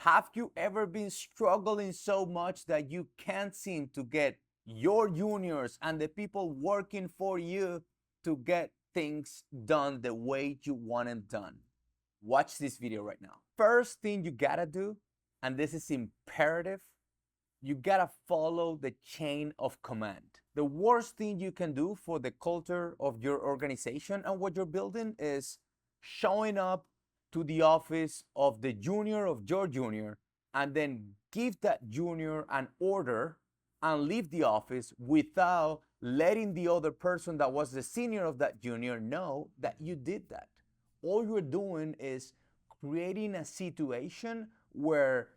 Have you ever been struggling so much that you can't seem to get your juniors and the people working for you to get things done the way you want them done? Watch this video right now. First thing you gotta do, and this is imperative, you gotta follow the chain of command. The worst thing you can do for the culture of your organization and what you're building is showing up to the office of the junior of your junior and then give that junior an order and leave the office without letting the other person that was the senior of that junior know that you did that. All you're doing is creating a situation where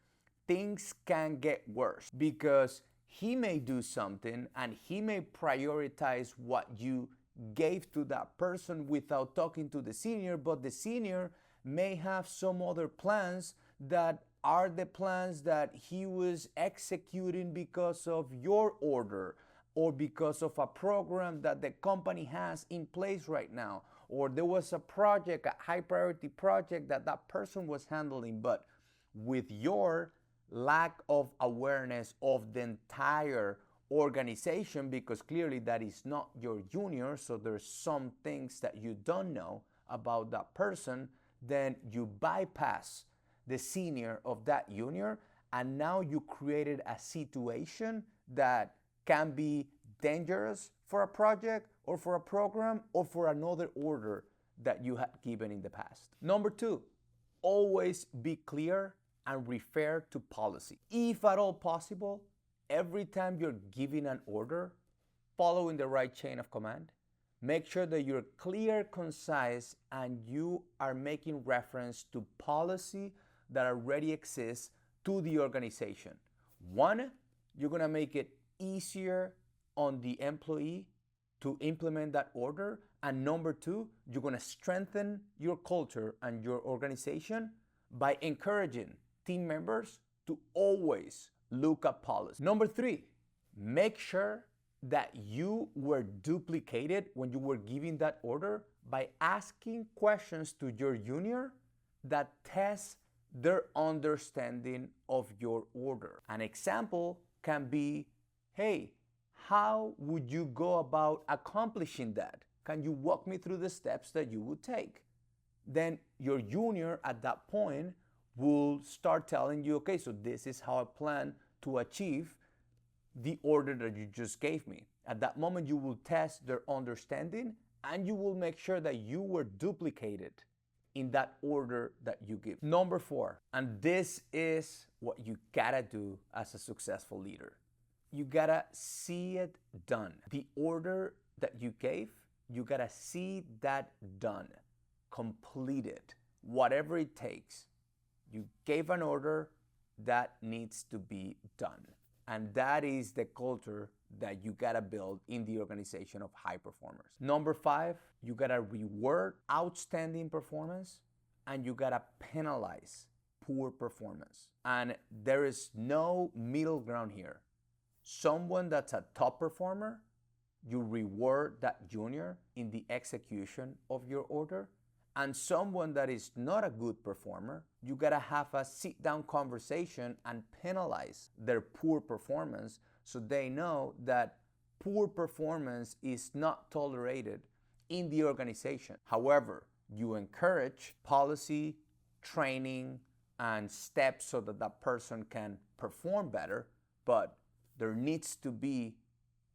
things can get worse because he may do something and he may prioritize what you gave to that person without talking to the senior, but the senior may have some other plans that are the plans that he was executing because of your order or because of a program that the company has in place right now, or there was a project, a high priority project that that person was handling, but with your lack of awareness of the entire organization, because clearly that is not your junior, so there's some things that you don't know about that person, then you bypass the senior of that junior, and now you created a situation that can be dangerous for a project or for a program or for another order that you had given in the past. Number two, always be clear and refer to policy. If at all possible, every time you're giving an order, following the right chain of command, make sure that you're clear, concise, and you are making reference to policy that already exists to the organization. One, you're gonna make it easier on the employee to implement that order. And number two, you're gonna strengthen your culture and your organization by encouraging team members to always look at policy. Number three, make sure that you were duplicated when you were giving that order by asking questions to your junior that test their understanding of your order. An example can be, hey, how would you go about accomplishing that? Can you walk me through the steps that you would take? Then your junior at that point will start telling you, okay, so this is how I plan to achieve the order that you just gave me. At that moment, you will test their understanding and you will make sure that you were duplicated in that order that you give. Number four, and this is what you gotta do as a successful leader. You gotta see it done. The order that you gave, you gotta see that done, completed, whatever it takes. You gave an order that needs to be done. And that is the culture that you gotta build in the organization of high performers. Number five, you gotta reward outstanding performance and you gotta penalize poor performance. And there is no middle ground here. Someone that's a top performer, you reward that junior in the execution of your order. And someone that is not a good performer, you gotta have a sit-down conversation and penalize their poor performance so they know that poor performance is not tolerated in the organization. However, you encourage policy, training, and steps so that that person can perform better, but there needs to be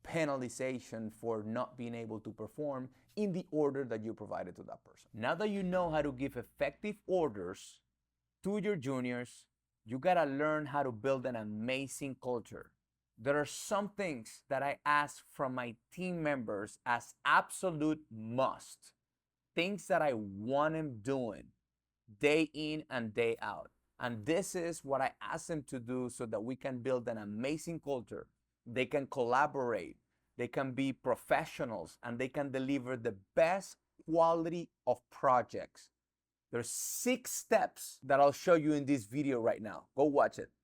penalization for not being able to perform in the order that you provided to that person. Now that you know how to give effective orders to your juniors, you gotta learn how to build an amazing culture. There are some things that I ask from my team members as absolute must, things that I want them doing day in and day out. And this is what I ask them to do so that we can build an amazing culture. They can collaborate, they can be professionals, and they can deliver the best quality of projects. There's 6 steps that I'll show you in this video right now. Go watch it.